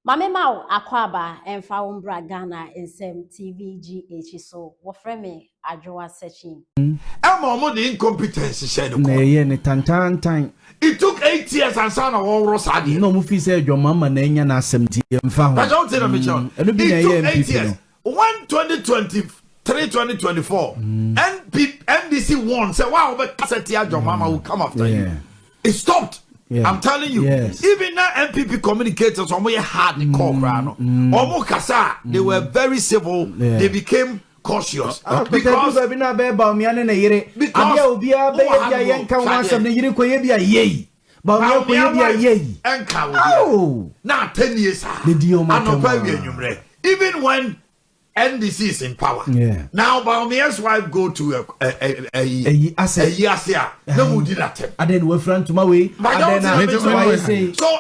Mame Mau Akwaba and Faumbra Ghana in Sem TVGH so what frame Adjoa searching. I'm almost the incompetence said It took 8 years and son of all Rosadi. No movie said your mama name and 70 and found. I don't tell me, John. It took 8 years. 2024. NDC won. Say, wow, but your mama will come after you. It stopped. Yeah. I'm telling you, even now NPP communicators when hard the call Omokasa, they were very civil, they became cautious. Because now 10 years even when NDC is in power. Now Bawumia's wife go to a year. No one did that. And then we're friends to my way. So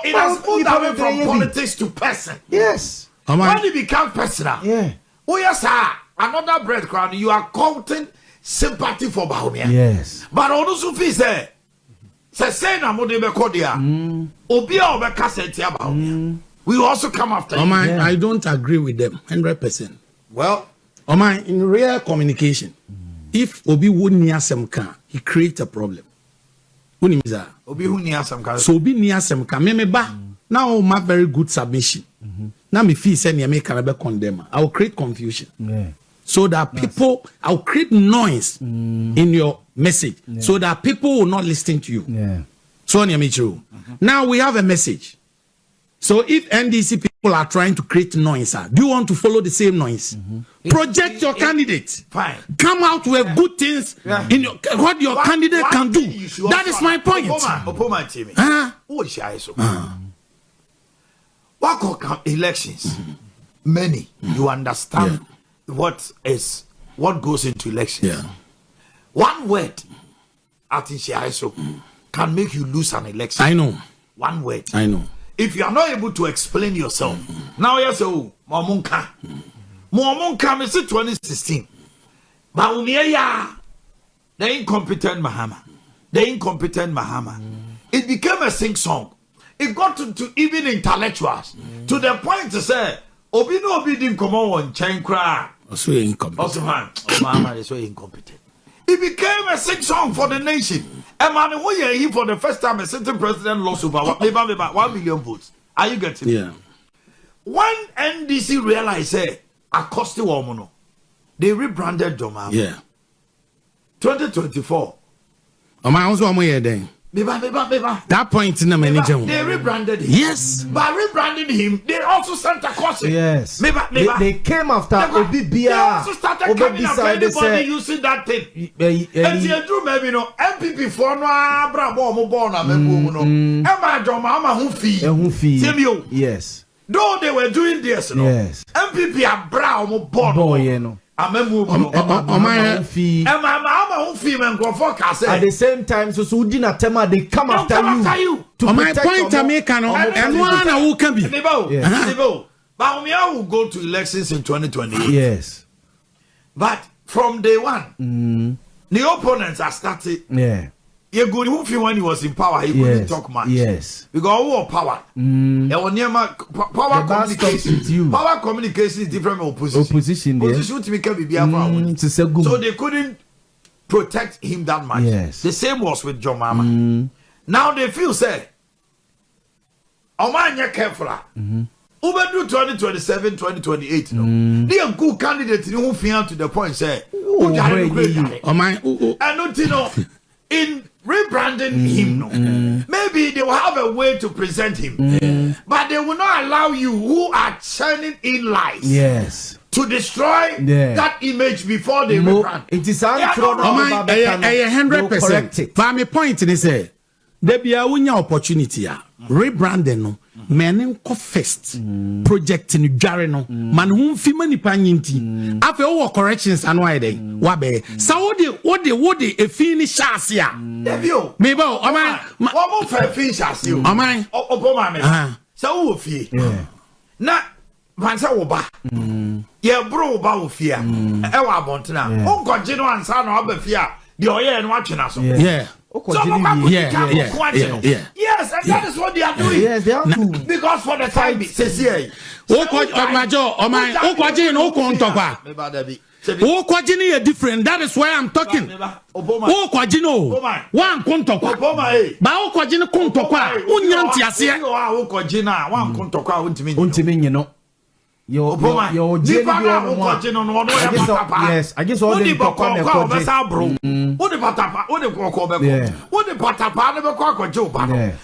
it has moved away from politics to person. Yes. When it becomes personal. Oh yes, sir. Another breadcrumb. You are counting sympathy for Bawumia. Yes. But also feel say na mo de be kodia. Obi a obeka setia Bawumia. We also come after you. I don't agree with them 100%. Well, in real communication, if Obi would near some car, he creates a problem. Obi who near some car. So Obi near some car. Now my very good submission. Now me feel say me can condemn. I will create confusion. So that people, I'll create noise in your message, so that people will not listen to you. So now we have a message. So if NDC people are trying to create noise, do you want to follow the same noise? Project your candidate. Fine. Come out with good things in your, what your candidate can do. That is my point. What elections? Many. You understand what goes into elections. One word can make you lose an election. I know. One word. I know. If you are not able to explain yourself, now you say, oh, Momunka, me say 2016. Bawumia, the incompetent Mahama. It became a sing song. It got to even intellectuals to the point to say, Obi didn't come on chain cry. Also incompetent. Mahama is so incompetent. It became a sing song for the nation. And man, he for the first time a sitting president lost over 1 million votes. Are you getting it? Yeah. When NDC realized Acosti Womono, they rebranded Joma. Yeah. 2024. That point in the manager. They rebranded him. Yes. By rebranding him, they also sent a caution. Yes. They came after Obi They also started coming after anybody using that thing. And you do maybe no NPP for no brabo mo born na no. Emma Joma who fee. Yes. Though they were doing this, no. Yes. NPP are brown mo born. No. At the same time, so Udina Tema, they come after you. To my point, I make and one who can be. Bawumia will go to elections in 2028. Yes. But from day one, the opponents are started. You go when he was in power, he couldn't talk much. Yes. Because all power. Power communication. Power communication is different from opposition. Opposition to make so they couldn't protect him that much. Yes. The same was with John Mama. Now they feel say, Omanhene careful. Ubedu 2027, 2028. No. They are good candidates who feel to the point say, in rebranding him, maybe they will have a way to present him, but they will not allow you who are churning in lies to destroy that image before they rebrand. It is 100%. But my point is there be a winning opportunity. Rebranding no men first project in Jareno man whom female panyinti after all corrections and why they wabe so what they a finish asia Devio maybe what finish asia amai opoma so wo fie na vansa wo ba ye bro ba wo fie e wa abontena o goje no ansa na obafie a de oye no atwena so Yes, and that is what they are doing. Yes, they are too. Because for the time, says here. Kwajini is different. That is why I'm talking. Kwajino. One kontokwa. Ba kwajini kontokwa. Unyanti asia. Kwajina. One kontokwa untimi no. Yo yes, I guess all the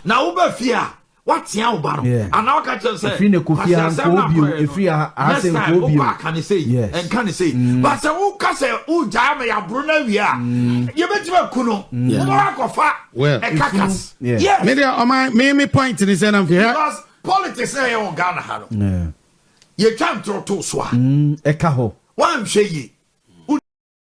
now over fear. What's your battle? And now catch us say, if you are asking can you say, and can you say, but so who jam ya Bruno, you bet you kuno, well, a cacas. Yeah, maybe on my main point in the end of here because politics say on Ghana Halo. You can't throw two swa. Ekaho. One shay.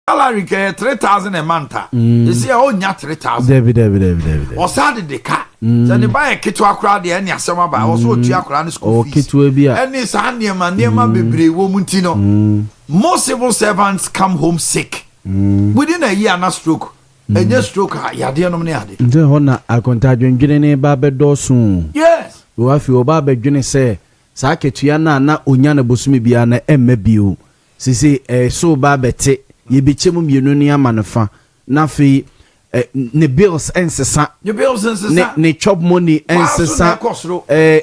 Salary 3,000 a month. You see, oh, not 3,000. David. Or Saturday the car. Then you buy a kit to a crowd, and your summer by also 2 o'clock school. Kit will be a and it's handy man near my baby womuntino. Most civil servants come home sick within a year and a stroke. And just stroke, ya dear nominee. The honor I contact you in Barbados soon. Yes. You have your barber, Jenny say, Saketiana, na Unyana Busumi Biana, and maybe Sisi, so barbete. Ye be chemum unia manafa na fi ne bills ensesa ne chop money ensesa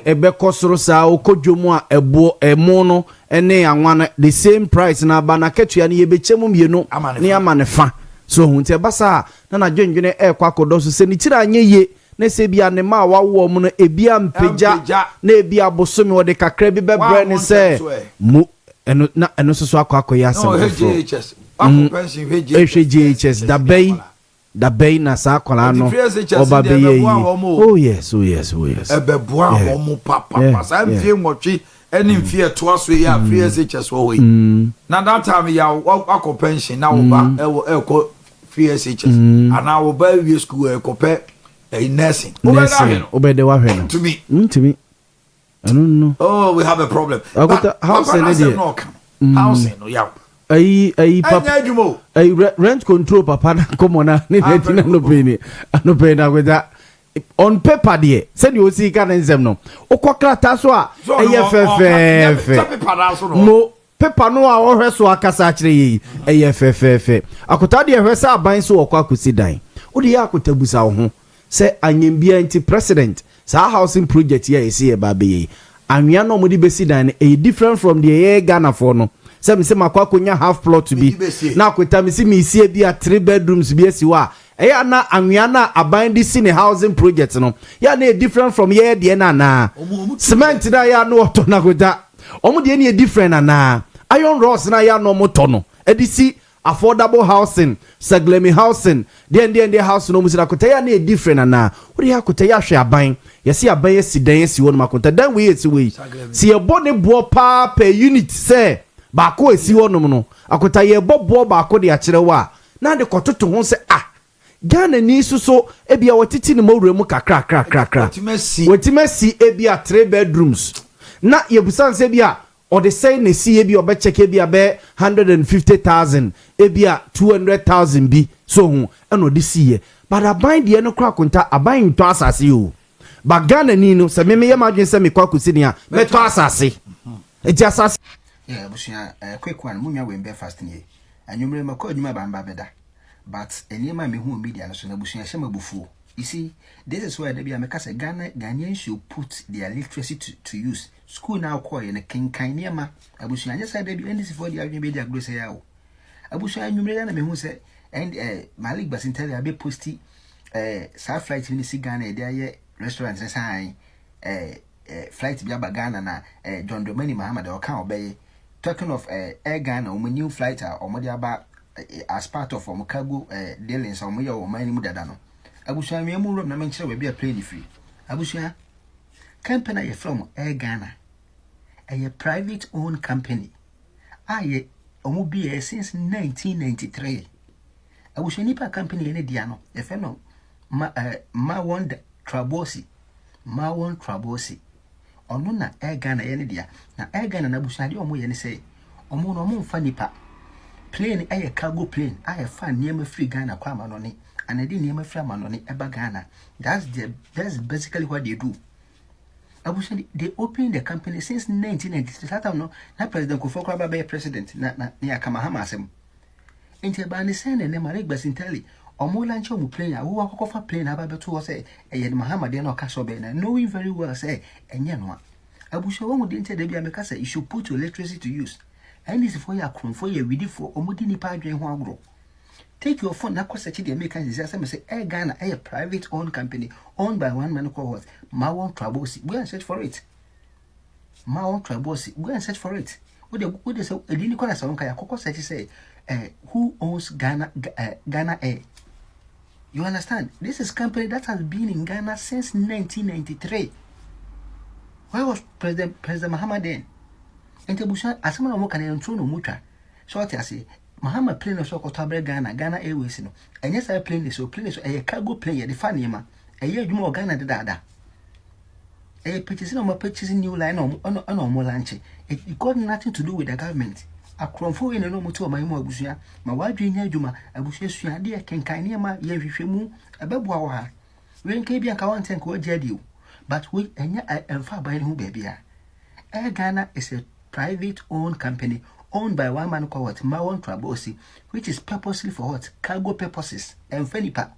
ebe kosoro sa okodwomu a ebo emo no ene anwana the same price na ba na ketua ne ye be chemum yenu ne amanefa so hunte basa na dwendwene ekwa kodoso se ni kira anye ye na se bia ne ma wawo mu no ebia mpegya na ebia bosomi wo de kakra bi bebre ne se mu eno so akwa asem FHS da bay na sa kola no oba be ye oh yes ebeboa omo papa sa mfie nwotwe eni mfie to aso ya FHS wo we na that time ya akọ pension na oba ekọ FHS ana oba wie school ekọpe nursing obede wa hwe no to me I don't know. Oh, we have a problem. Housing no yeah. Rent control papa come on no pay with that on paper there said you see can no okwakra so a no paper no a ohwe so akasa kire yi akota de ehwe sa aban so okwakosi dan odi akotabusa wo ho se anyembia anti president sa housing project here is here ba be anwia no mo di besi dan e different from the Ghana for no se makwa konya half plot to be na akweta me si me sie bi a 3 bedrooms bi esi wa eya na anwia na aban di sine housing project no ya na different from here de na cement na ya no oto na kweta omo de na different na iron rods na ya no moto no edisi affordable housing saglemi housing de house no musira kweta ya na different na wo ya kweta ya hwe aban yesi aban yesi dan yesi won makweta dan we yesi we si e bone bo pa per unit say baako esi wonom no akota ye bobo baako de akire wa na de kototo ho se Ghana ni so ebia wotiti ne mawure mu kakra wetimasi ebia 3 bedrooms na ye busan se bia o de say ne si ebia obe check ebia be 150,000 ebia 200,000 bi so hu eno de si ye but aban de no kra konta aban to asase o ba Ghana ni no se me ye madwen se me kwa kusini a me to asase eti asase yeah, bushia quick one munya we be fast ni anwumre mako adwuma bamba beda but enema me hu media no so na bushia hye mabufuo you see this is why they be make say Ghanaians should put their literacy to use school now call in kinkan niema abushia nya say be ndc for their adwuma be their gross ya o abushia anwumre na me hu say and Malik Basintele abe posti sa flight ni si Ghana e dey restaurant say flight bi aba Ghana na John Dramani Muhammad o kan obey talking of Air Ghana, new flight or Modiaba as part of cargo dealings or Moya or Mani Mudadano. Abusha, me room, na mention will be a plane free. Abusha, company from Air Ghana, a private owned company. I Omobia since 1993. Abusha Nipa company in Diano, a fellow Mawon Trabosi. Ono na Air Ghana ene dia na Air Ghana na busadi omo ye ne say omo no mo fa nipa plane cargo plane fan niam free Ghana kwa ma no ne and I didn't name from Manoni Ebagana. That's basically what they do. I was saying they opened the company since 1993. That time no, na President Kufokwa be president na near Kamahamasem. Into Bani Sen and Marek Basintelli, or more lunch on plane, who walk off a plane about to say, a Mahama no Casobena, knowing very well say, and Yanwa. I wish I won't enter the Biamacasa, you should put your electricity to use. And this for your crumb for your ready for Omudini Padre and Wangro. Take your phone, not such a American disaster, say, Ghana, a private owned company, owned by one man called Mawon Trabosi. Go and search for it. Mawon Trabosi, go and search for it. What is a Nicola Sonka, Coco said to say, who owns Ghana Air? You understand? This is a company that has been in Ghana since 1993. Where was President Muhammad then? And Tebusha, as someone who can control no mutra. So I say, Muhammad plane of Socotabre Ghana Airways. And yes, I plane this, so plane is a cargo plane, the Fanima, a year more Ghana the Dada. A purchasing new line on more lunch. It got nothing to do with the government. A cromfo in a normal to my Mobusia, my wife Junior Juma, I was just dear can Kainema, Yevishimu, a Babuawa. When Kabian Kawan Tank or Jedu, but we and far by who baby. Air Ghana is a private owned company owned by one man called Mawon Trabosi, which is purposely for what? Cargo purposes and Fenipa.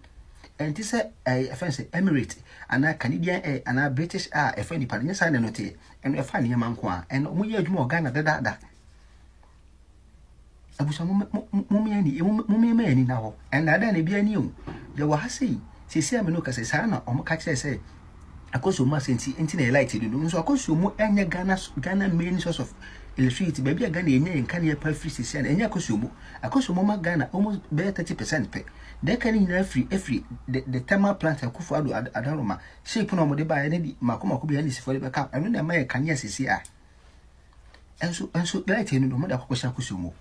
And this is a fancy Emirate, and a Canadian air, and a British air, a Fenipa, and yes, I know it, and a funny Manqua, and we are more Ghana than that. I was a mummy now, and I don't be a new. There was a say, she said, Minoka says, Hannah, or Macaxa say, I could so much into light, so I could so more any Ghana main source of electricity, baby a Ghana and can you pay free, and Yakosumo, I could so more Ghana almost bear 30% pay. They can in every the thermal plant and Kufadu Adaroma, shape on what they buy any Makoma could be any for the backup. I don't know, can yes, see. And so light in no matter what Kusumo.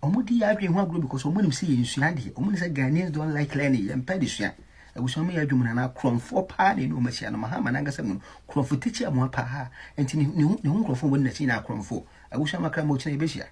Omudi agree one group because someone see in Suandi, Omun said Ghanaians don't like learning and pedicure. I was only a woman and I crom for party no Machina Mahama Nangasam, crom for teacher one paha, and no crom for when the China crom for. I wish I'm a cram Bishia.